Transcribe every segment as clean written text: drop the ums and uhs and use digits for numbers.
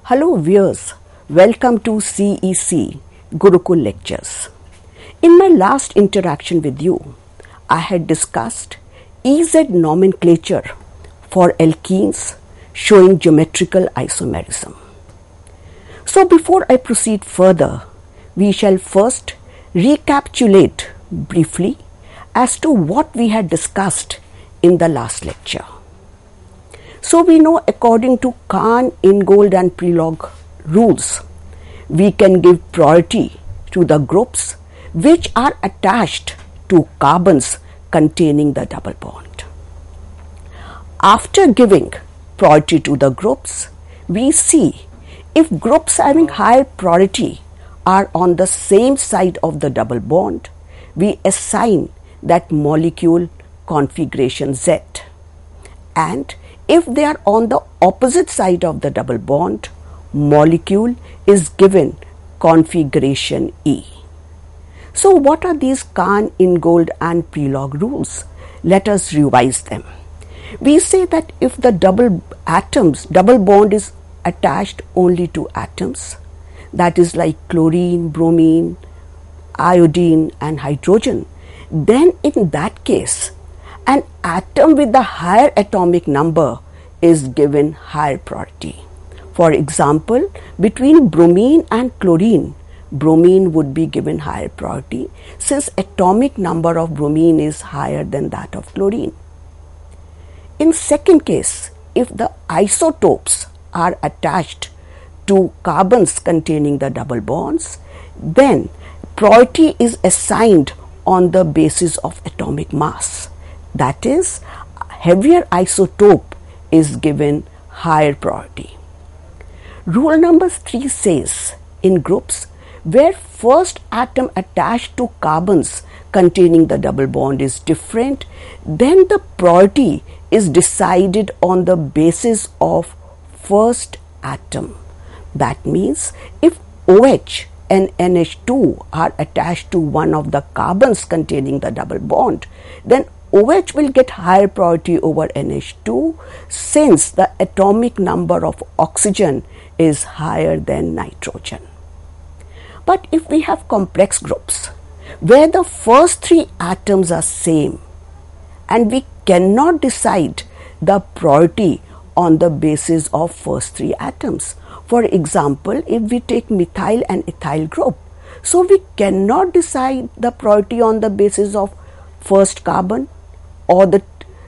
Hello viewers, welcome to CEC Gurukul Lectures. In my last interaction with you, I had discussed EZ nomenclature for alkenes showing geometrical isomerism. So before I proceed further, we shall first recapitulate briefly as to what we had discussed in the last lecture. So we know according to Kahn, Ingold and Prelog rules, we can give priority to the groups which are attached to carbons containing the double bond. After giving priority to the groups, we see if groups having higher priority are on the same side of the double bond, we assign that molecule configuration Z. And if they are on the opposite side of the double bond, molecule is given configuration E. So what are these Kahn, Ingold and Prelog rules? Let us revise them. We say that if the double bond is attached only to atoms, that is like chlorine, bromine, iodine and hydrogen, then in that case, an atom with the higher atomic number is given higher priority. For example, between bromine and chlorine, bromine would be given higher priority since atomic number of bromine is higher than that of chlorine. In second case, if the isotopes are attached to carbons containing the double bonds, then priority is assigned on the basis of atomic mass. That is, heavier isotope is given higher priority. Rule number 3 says in groups where first atom attached to carbons containing the double bond is different, then the priority is decided on the basis of first atom. That means if OH and NH2 are attached to one of the carbons containing the double bond, then OH will get higher priority over NH2 since the atomic number of oxygen is higher than nitrogen. But if we have complex groups where the first 3 atoms are same and we cannot decide the priority on the basis of first 3 atoms. For example, if we take methyl and ethyl group, so we cannot decide the priority on the basis of first carbon or the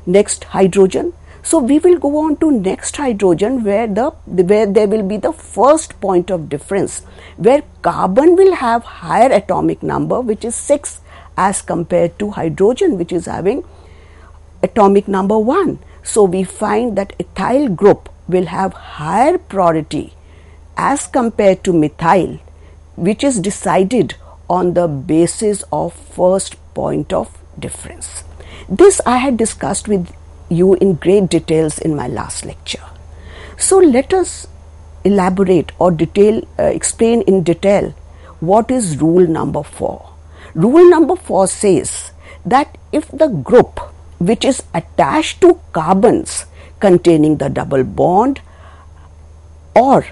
next hydrogen. So we will go on to next hydrogen where there will be the first point of difference where carbon will have higher atomic number, which is 6, as compared to hydrogen, which is having atomic number 1. So we find that ethyl group will have higher priority as compared to methyl, which is decided on the basis of first point of difference. This I had discussed with you in great details in my last lecture. So let us elaborate or explain in detail what is rule number 4. Rule number 4 says that if the group which is attached to carbons containing the double bond or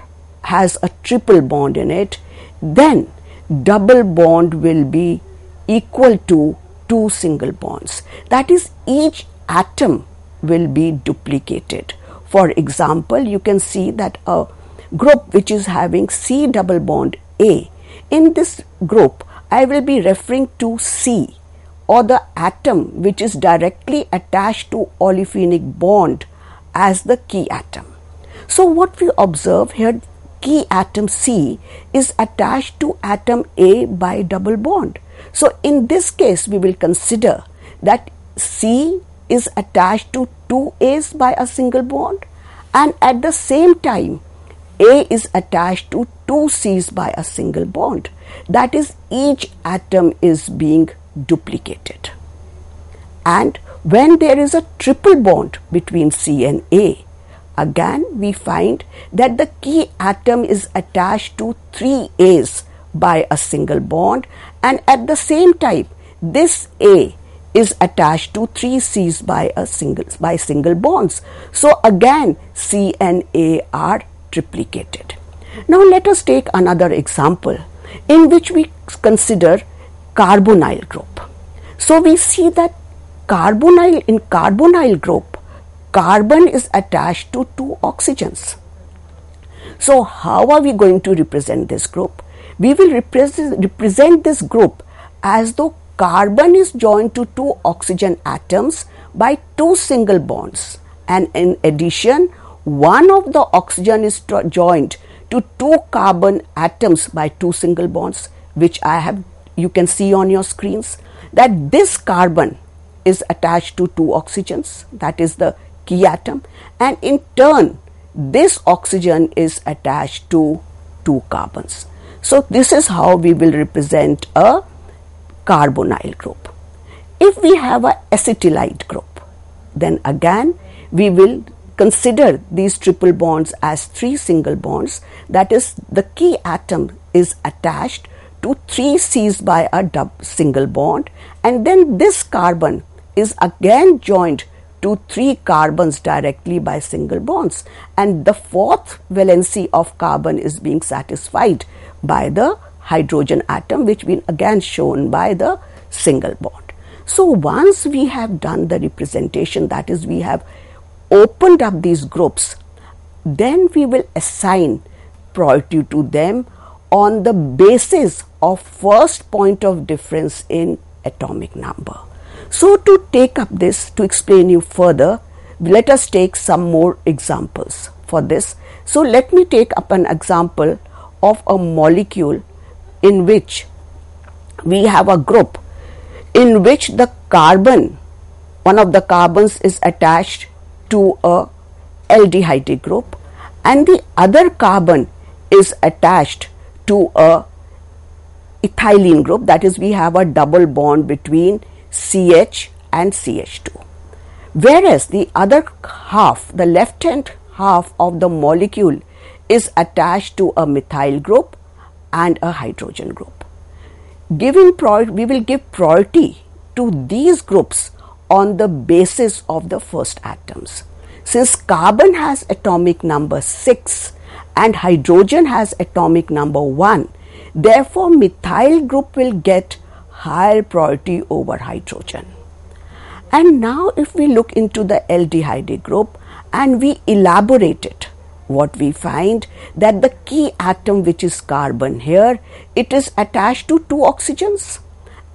has a triple bond in it, then double bond will be equal to 2 single bonds. That is, each atom will be duplicated. For example, you can see that a group which is having C double bond A, in this group I will be referring to C, or the atom which is directly attached to olefinic bond, as the key atom. So what we observe here, key atom C is attached to atom A by double bond. So in this case we will consider that C is attached to 2 A's by a single bond, and at the same time A is attached to 2 C's by a single bond. That is, each atom is being duplicated. And when there is a triple bond between C and A, again we find that the key atom is attached to 3 A's by a single bond, and at the same time this A is attached to 3 C's by single bonds. So again C and A are triplicated. Now let us take another example in which we consider carbonyl group. So we see that in carbonyl group, carbon is attached to 2 oxygens. So how are we going to represent this group? We will represent this group as though carbon is joined to 2 oxygen atoms by 2 single bonds, and in addition one of the oxygen is joined to 2 carbon atoms by 2 single bonds, which you can see on your screens, that this carbon is attached to 2 oxygens, that is the key atom, and in turn this oxygen is attached to 2 carbons. So this is how we will represent a carbonyl group. If we have a acetylide group, then again we will consider these triple bonds as 3 single bonds, that is the key atom is attached to 3 C's by a single bond, and then this carbon is again joined to 3 carbons directly by single bonds, and the 4th valency of carbon is being satisfied by the hydrogen atom, which been again shown by the single bond. So once we have done the representation, that is we have opened up these groups, then we will assign priority to them on the basis of first point of difference in atomic number. So to take up this, to explain you further, let us take some more examples for this. So let me take up an example of a molecule in which we have a group in which the carbon, one of the carbons is attached to a aldehyde group and the other carbon is attached to a ethylene group, that is we have a double bond between CH and CH2. Whereas the other half, the left hand half of the molecule is attached to a methyl group and a hydrogen group. We will give priority to these groups on the basis of the first atoms. Since carbon has atomic number 6 and hydrogen has atomic number 1, therefore methyl group will get higher priority over hydrogen. And now if we look into the aldehyde group and we elaborate it, what we find that the key atom, which is carbon here, it is attached to 2 oxygens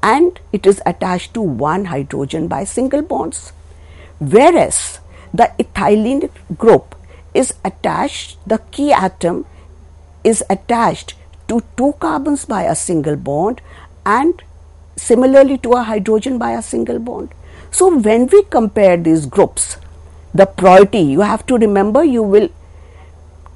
and it is attached to 1 hydrogen by single bonds. Whereas the ethylene group is attached, the key atom is attached to 2 carbons by a single bond and similarly to a hydrogen by a single bond. So when we compare these groups, the priority, you have to remember, you will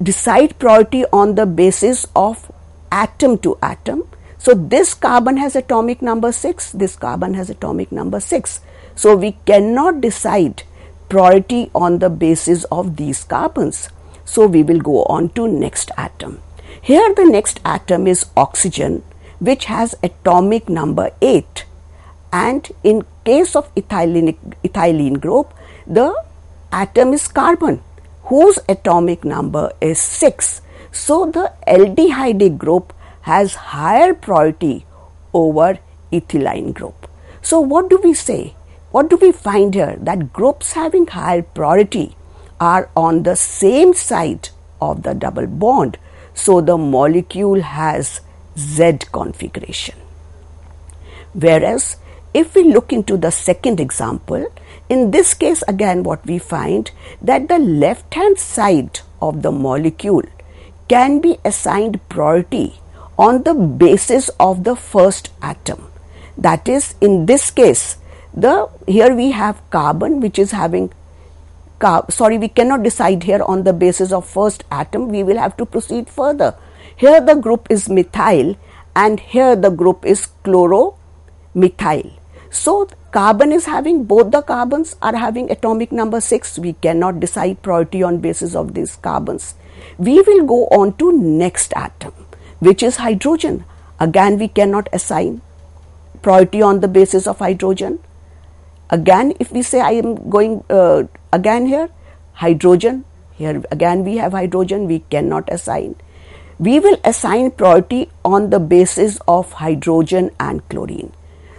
decide priority on the basis of atom to atom. So this carbon has atomic number 6, this carbon has atomic number 6. So we cannot decide priority on the basis of these carbons. So we will go on to next atom. Here the next atom is oxygen, which has atomic number 8, and in case of ethylene group, the atom is carbon, whose atomic number is 6. So the aldehyde group has higher priority over ethylene group. So what do we say? What do we find here? That groups having higher priority are on the same side of the double bond. So the molecule has Z configuration. Whereas if we look into the second example, in this case again what we find that the left hand side of the molecule can be assigned priority on the basis of the first atom. That is, in this case, here we have carbon which is having we cannot decide here on the basis of first atom, we will have to proceed further. Here the group is methyl and here the group is chloromethyl. So carbon is having, both the carbons are having atomic number 6. We cannot decide priority on basis of these carbons. We will go on to next atom, which is hydrogen. Again we cannot assign priority on the basis of hydrogen. Again if we say I am going again here hydrogen, here again we have hydrogen, we cannot assign. we will assign priority on the basis of hydrogen and chlorine.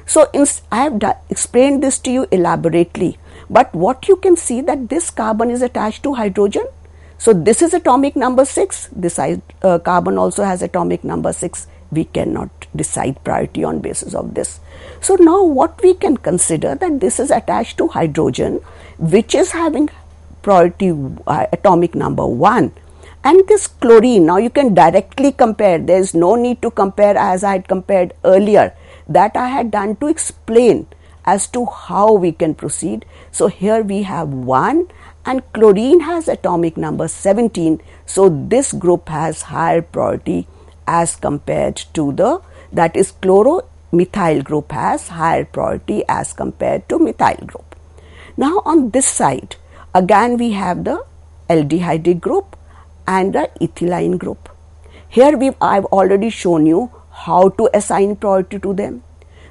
So I have explained this to you elaborately, but what you can see that this carbon is attached to hydrogen. So this is atomic number 6, this carbon also has atomic number 6. We cannot decide priority on basis of this. So now what we can consider that this is attached to hydrogen, which is having priority atomic number 1, and this chlorine. Now you can directly compare, there is no need to compare as I had compared earlier, that I had done to explain as to how we can proceed. So here we have 1 and chlorine has atomic number 17, so this group has higher priority as compared to that is chloromethyl group has higher priority as compared to methyl group. Now on this side again we have the aldehyde group and the ethylene group. Here I've already shown you how to assign priority to them.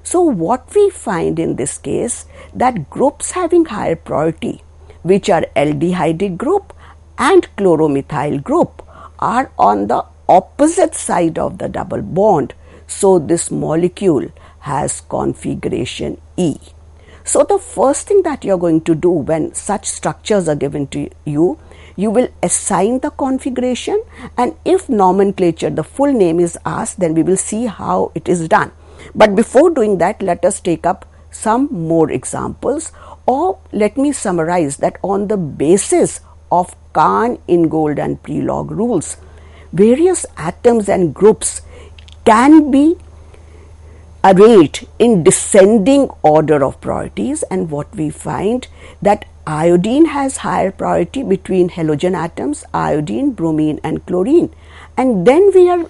So what we find in this case that groups having higher priority, which are aldehyde group and chloromethyl group, are on the opposite side of the double bond. So this molecule has configuration E. So the first thing that you're going to do when such structures are given to you, you will assign the configuration, and if nomenclature, the full name is asked, then we will see how it is done. But before doing that, let us take up some more examples, or let me summarize that on the basis of Cahn, Ingold and Prelog rules, various atoms and groups can be arranged in descending order of priorities, and what we find that iodine has higher priority between halogen atoms, iodine, bromine and chlorine, and then we are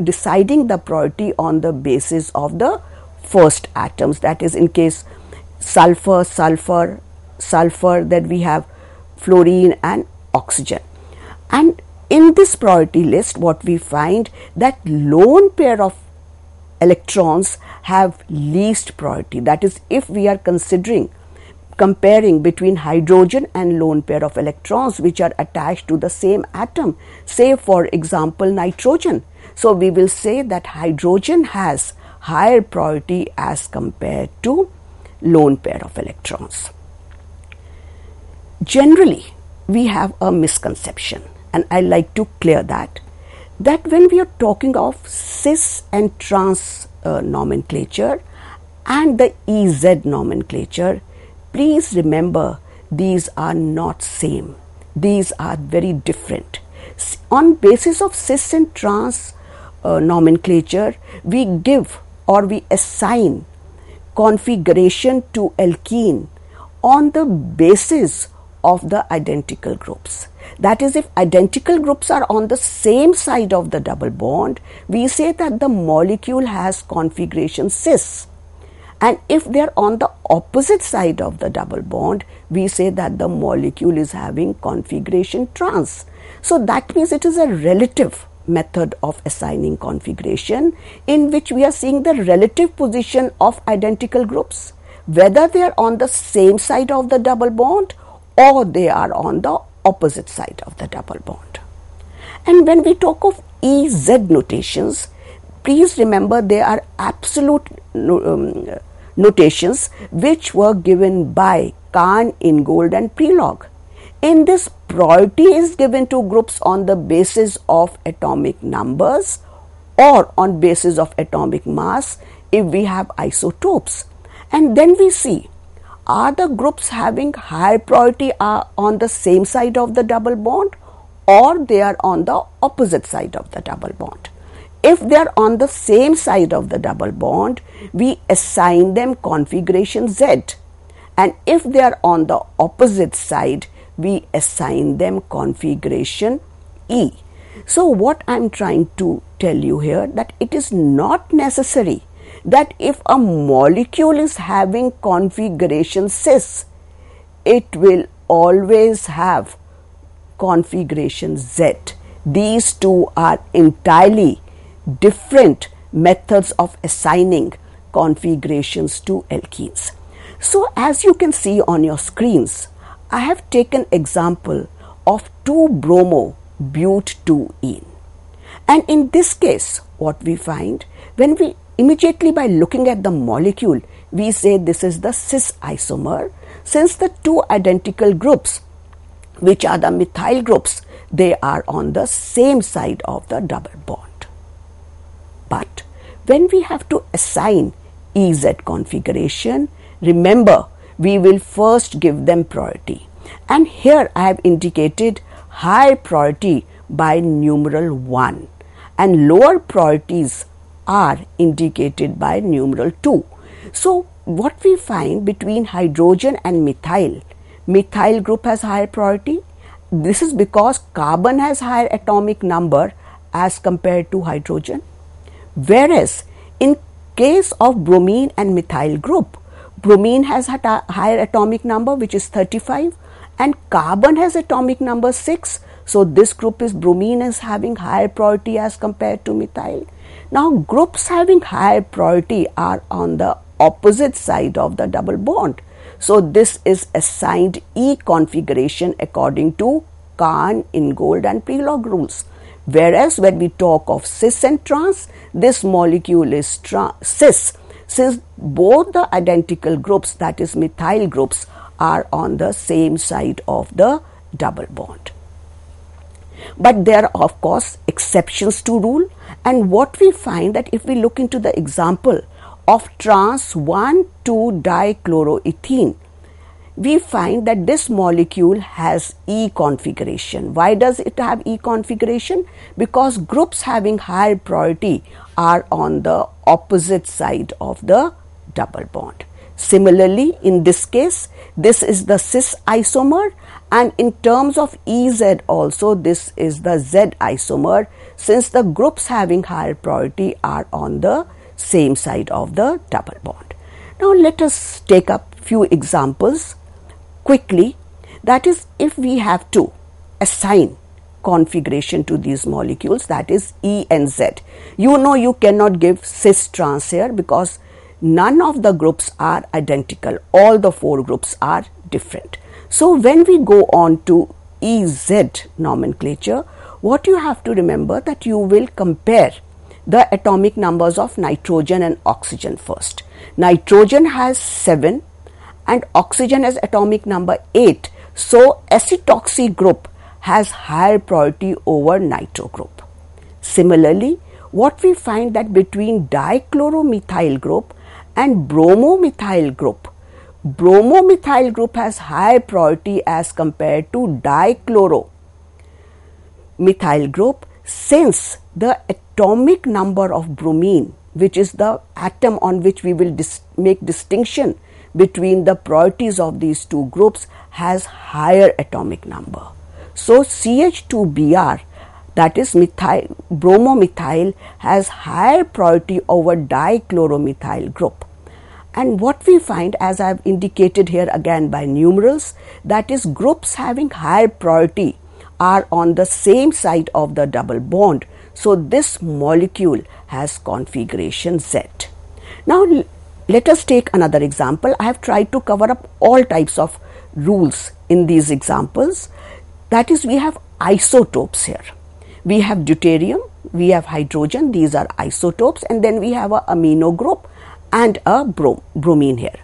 deciding the priority on the basis of the first atoms, that is in case sulfur, then we have fluorine and oxygen. And in this priority list what we find that lone pair of electrons have least priority, that is if we are comparing between hydrogen and lone pair of electrons which are attached to the same atom, say for example nitrogen. So we will say that hydrogen has higher priority as compared to lone pair of electrons. Generally we have a misconception, and I like to clear that when we are talking of cis and trans nomenclature and the EZ nomenclature, please remember these are not same. These are very different. On basis of cis and trans nomenclature, we give or we assign configuration to alkene on the basis of the identical groups. That is, if identical groups are on the same side of the double bond, we say that the molecule has configuration cis. And if they are on the opposite side of the double bond, we say that the molecule is having configuration trans. So that means it is a relative method of assigning configuration in which we are seeing the relative position of identical groups, whether they are on the same side of the double bond or they are on the opposite side of the double bond. And when we talk of EZ notations, please remember they are absolute notations which were given by Cahn, Ingold and Prelog. In this, priority is given to groups on the basis of atomic numbers or on basis of atomic mass if we have isotopes. And then we see, are the groups having higher priority are on the same side of the double bond or they are on the opposite side of the double bond. If they are on the same side of the double bond, we assign them configuration Z, and if they are on the opposite side, we assign them configuration E. So what I am trying to tell you here, that it is not necessary that if a molecule is having configuration cis, it will always have configuration Z. These two are entirely different methods of assigning configurations to alkenes. So as you can see on your screens, I have taken example of 2-bromo-but2-ene. And in this case, what we find, when we immediately by looking at the molecule, we say this is the cis isomer, since the two identical groups, which are the methyl groups, they are on the same side of the double bond. But when we have to assign EZ configuration, remember we will first give them priority. And here I have indicated high priority by numeral 1 and lower priorities are indicated by numeral 2. So what we find between hydrogen and methyl group has higher priority. This is because carbon has higher atomic number as compared to hydrogen. Whereas in case of bromine and methyl group, bromine has a higher atomic number, which is 35, and carbon has atomic number 6. So this group is bromine is having higher priority as compared to methyl. Now groups having higher priority are on the opposite side of the double bond. So this is assigned E configuration according to Kahn, Ingold and Prelog rules. Whereas when we talk of cis and trans, this molecule is cis, since both the identical groups, that is methyl groups, are on the same side of the double bond. But there are of course exceptions to rule, and what we find that if we look into the example of trans 1,2-dichloroethene, we find that this molecule has E configuration. Why does it have E configuration? Because groups having higher priority are on the opposite side of the double bond. Similarly, in this case, this is the cis isomer, and in terms of EZ also, this is the Z isomer, since the groups having higher priority are on the same side of the double bond. Now let us take up few examples quickly. That is, if we have to assign configuration to these molecules, that is E and Z. You know you cannot give cis trans here because none of the groups are identical. All the four groups are different. So when we go on to EZ nomenclature, what you have to remember that you will compare the atomic numbers of nitrogen and oxygen first. Nitrogen has 7 and oxygen has atomic number 8. So acetoxy group has higher priority over nitro group. Similarly, what we find that between dichloromethyl group and bromomethyl group has higher priority as compared to dichloromethyl group, since the atomic number of bromine, which is the atom on which we will make distinction between the priorities of these two groups, has higher atomic number. So CH2Br, that is bromomethyl, has higher priority over dichloromethyl group. And what we find, as I have indicated here again by numerals, that is groups having higher priority are on the same side of the double bond. So this molecule has configuration Z. Now let us take another example. I have tried to cover up all types of rules in these examples. That is, we have isotopes here. We have deuterium, we have hydrogen, these are isotopes, and then we have a amino group and a bromine here.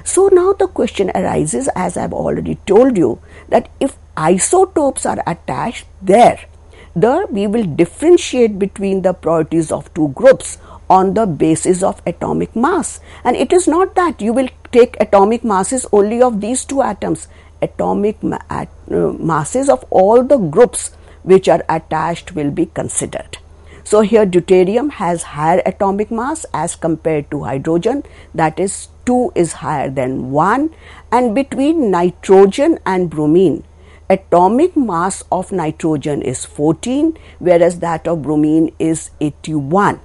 So now the question arises, as I have already told you, that if isotopes are attached there, we will differentiate between the priorities of two groups on the basis of atomic mass. And it is not that you will take atomic masses only of these two atoms. Atomic masses of all the groups which are attached will be considered. So here deuterium has higher atomic mass as compared to hydrogen, that is 2 is higher than 1, and between nitrogen and bromine, atomic mass of nitrogen is 14, whereas that of bromine is 81.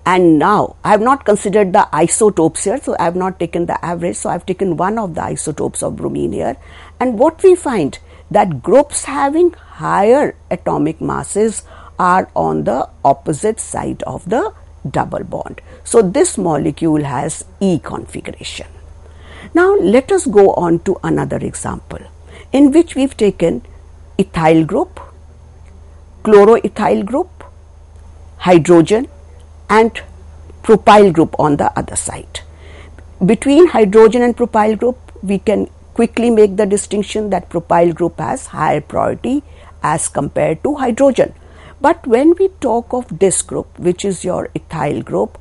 And now I have not considered the isotopes here, so I have not taken the average, so I have taken one of the isotopes of bromine here. And what we find, that groups having higher atomic masses are on the opposite side of the double bond. So this molecule has E configuration. Now let us go on to another example in which we've taken ethyl group, chloroethyl group, hydrogen, and propyl group on the other side. Between hydrogen and propyl group, we can quickly make the distinction that propyl group has higher priority as compared to hydrogen. But when we talk of this group, which is your ethyl group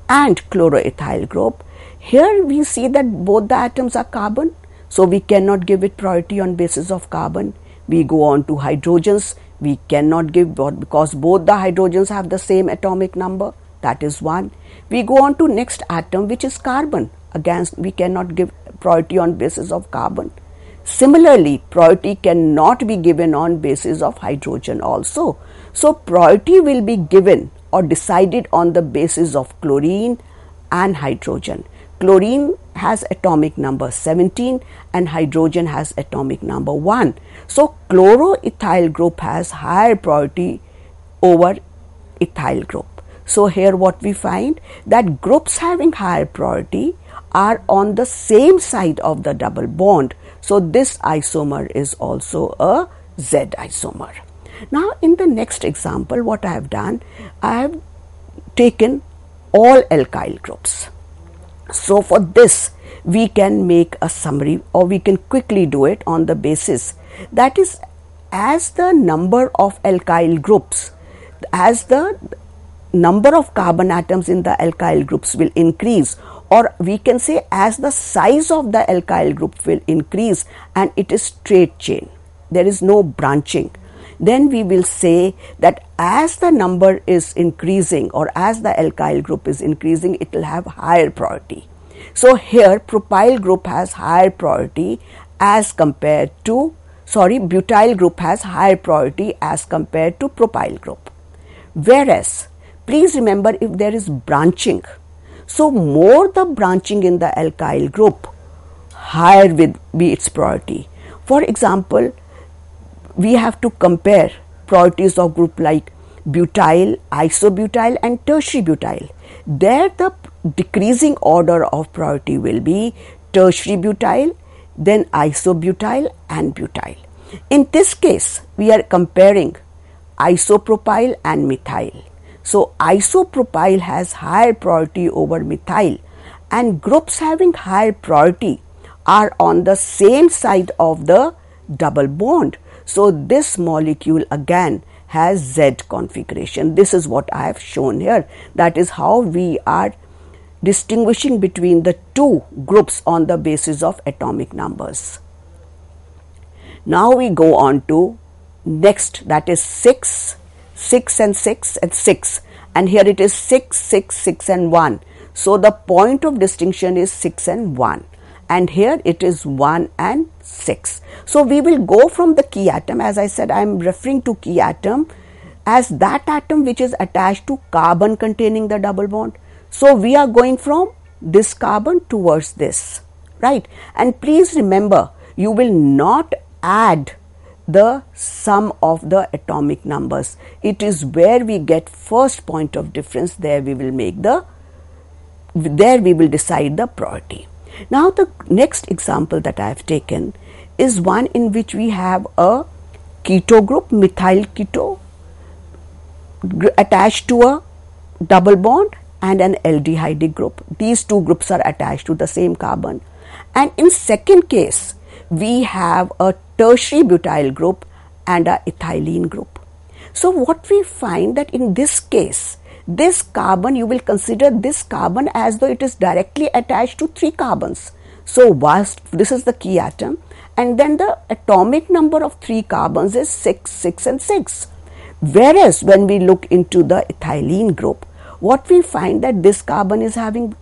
and chloroethyl group, here we see that both the atoms are carbon, so we cannot give it priority on basis of carbon. We go on to hydrogens, we cannot give because both the hydrogens have the same atomic number, that is one. We go on to next atom, which is carbon. Again, we cannot give priority on basis of carbon. Similarly, priority cannot be given on basis of hydrogen also. So, priority will be given or decided on the basis of chlorine and hydrogen. Chlorine has atomic number 17 and hydrogen has atomic number 1. So, chloroethyl group has higher priority over ethyl group. So, here what we find that groups having higher priority are on the same side of the double bond. So, this isomer is also a Z isomer. Now, in the next example, what I have done, I have taken all alkyl groups. So, for this, we can make a summary or we can quickly do it on the basis that is, as the number of alkyl groups, as the number of carbon atoms in the alkyl groups will increase, or we can say as the size of the alkyl group will increase and it is straight chain, there is no branching, then we will say that as the number is increasing or as the alkyl group is increasing, it will have higher priority. So, here propyl group has higher priority as compared to, butyl group has higher priority as compared to propyl group. Whereas, please remember, if there is branching, so more the branching in the alkyl group, higher will be its priority. For example, we have to compare priorities of group like butyl, isobutyl and tertiary butyl. There the decreasing order of priority will be tertiary butyl, then isobutyl and butyl. In this case, we are comparing isopropyl and methyl. So, isopropyl has higher priority over methyl, and groups having higher priority are on the same side of the double bond. So, this molecule again has Z configuration. This is what I have shown here. That is how we are distinguishing between the two groups on the basis of atomic numbers. Now, we go on to next, that is 6 and 6 and 6, and here it is 6, 6, 6 and 1. So, the point of distinction is 6 and 1, and here it is 1 and 6. So, we will go from the key atom. As I said, I am referring to key atom as that atom which is attached to carbon containing the double bond. So, we are going from this carbon towards this, right? And please remember, you will not add the sum of the atomic numbers. It is where we get first point of difference, there we will decide the priority. Now, the next example that I have taken is one in which we have a keto group, methyl keto, attached to a double bond and an aldehyde group. These two groups are attached to the same carbon. And in second case, we have a tertiary butyl group and a ethylene group. So, what we find that in this case, this carbon, you will consider this carbon as though it is directly attached to 3 carbons. So, this is the key atom, and then the atomic number of 3 carbons is 6, 6 and 6. Whereas, when we look into the ethylene group, what we find that this carbon is having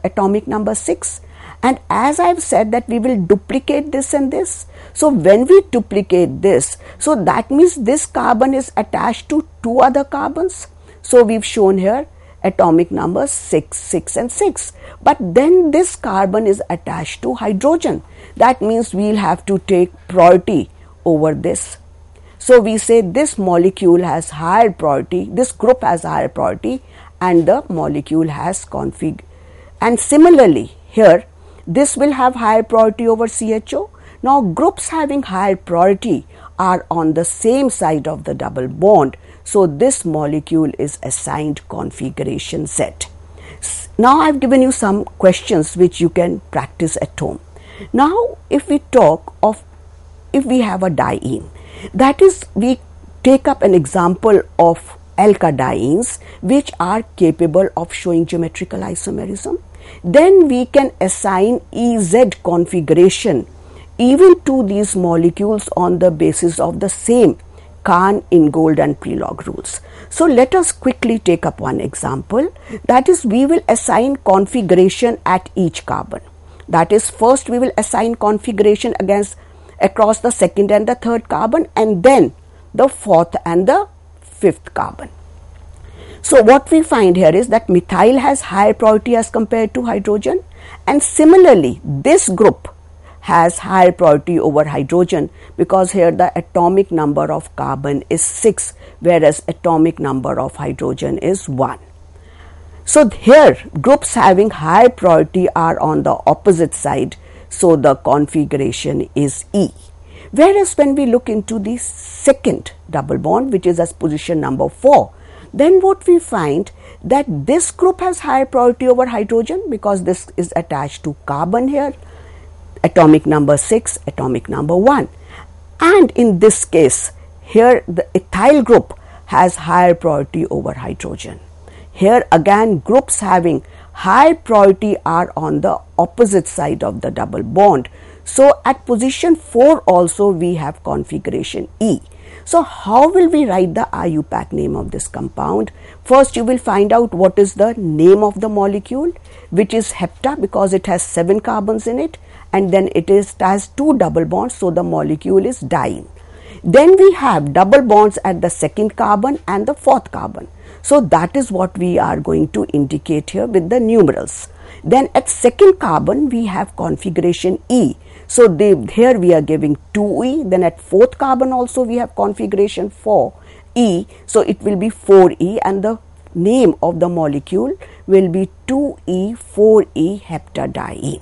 atomic number 6. And as I have said that we will duplicate this and this. So, when we duplicate this, so that means this carbon is attached to 2 other carbons. So, we have shown here atomic numbers 6, 6 and 6. But then this carbon is attached to hydrogen. That means we will have to take priority over this. So, we say this molecule has higher priority, this group has higher priority and the molecule has config. And similarly, here this will have higher priority over CHO. Now, groups having higher priority are on the same side of the double bond. So this molecule is assigned configuration Z. Now I've given you some questions which you can practice at home. Now if we talk of, if we have a diene, that is, we take up an example of alkadienes which are capable of showing geometrical isomerism, then we can assign EZ configuration even to these molecules on the basis of the same Kahn, Ingold and Prelog rules. So let us quickly take up one example, that is, we will assign configuration at each carbon. That is, first we will assign configuration across the second and the third carbon, and then the fourth and the fifth carbon. So what we find here is that methyl has higher priority as compared to hydrogen, and similarly this group has higher priority over hydrogen, because here the atomic number of carbon is 6, whereas atomic number of hydrogen is 1. So here groups having high priority are on the opposite side, so the configuration is E. Whereas when we look into the second double bond, which is as position number 4, then what we find that this group has higher priority over hydrogen, because this is attached to carbon here, atomic number 6, atomic number 1. And in this case, here the ethyl group has higher priority over hydrogen. Here again groups having high priority are on the opposite side of the double bond. So at position 4 also we have configuration E. So how will we write the IUPAC name of this compound? First you will find out what is the name of the molecule, which is hepta, because it has 7 carbons in it, and then it has 2 double bonds, so the molecule is diene. Then we have double bonds at the second carbon and the fourth carbon. So that is what we are going to indicate here with the numerals. Then at second carbon we have configuration E. So here we are giving 2E. Then at fourth carbon also we have configuration 4E. So it will be 4E, and the name of the molecule will be 2E4E heptadiene.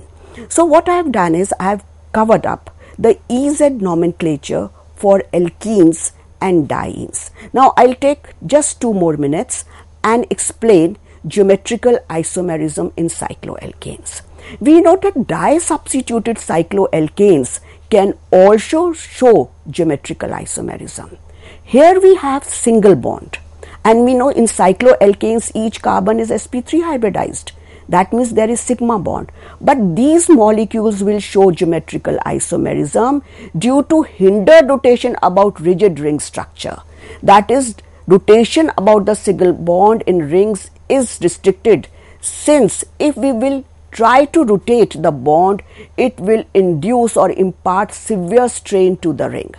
So what I have done is I have covered up the EZ nomenclature for alkenes and dienes. Now I'll take just 2 more minutes and explain geometrical isomerism in cycloalkanes. We know that di-substituted cycloalkanes can also show geometrical isomerism. Here we have single bond, and we know in cycloalkanes each carbon is sp3 hybridized. That means there is sigma bond. But these molecules will show geometrical isomerism due to hindered rotation about rigid ring structure. That is, rotation about the single bond in rings is restricted, since if we will try to rotate the bond, it will induce or impart severe strain to the ring,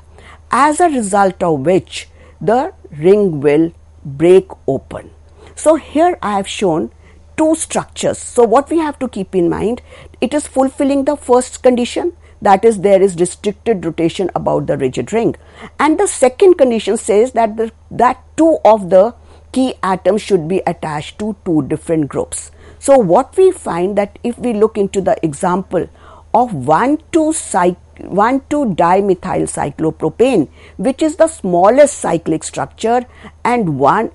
as a result of which the ring will break open. So here I have shown 2 structures. So what we have to keep in mind, it is fulfilling the first condition, that is, there is restricted rotation about the rigid ring, and the second condition says that that 2 of the key atoms should be attached to 2 different groups. So what we find that if we look into the example of 1,2-dimethyl cyclopropane, which is the smallest cyclic structure, and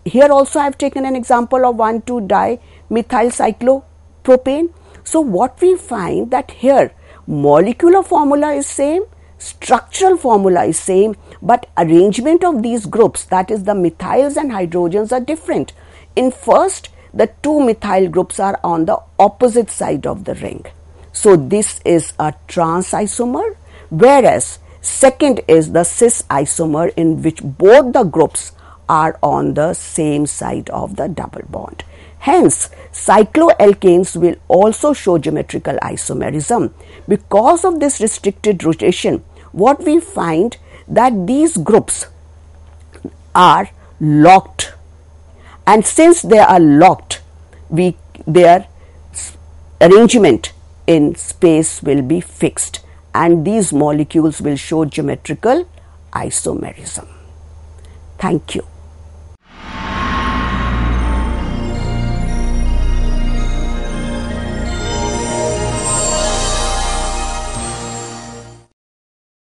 here also I have taken an example of 1,2-dimethyl cyclopropane. So what we find that here molecular formula is same, structural formula is same, but arrangement of these groups, that is the methyls and hydrogens, are different. In first, the 2 methyl groups are on the opposite side of the ring. So this is a trans isomer, whereas second is the cis isomer, in which both the groups are on the same side of the double bond. Hence, cycloalkanes will also show geometrical isomerism. Because of this restricted rotation, what we find that these groups are locked, and since they are locked, their arrangement in space will be fixed, and these molecules will show geometrical isomerism. Thank you.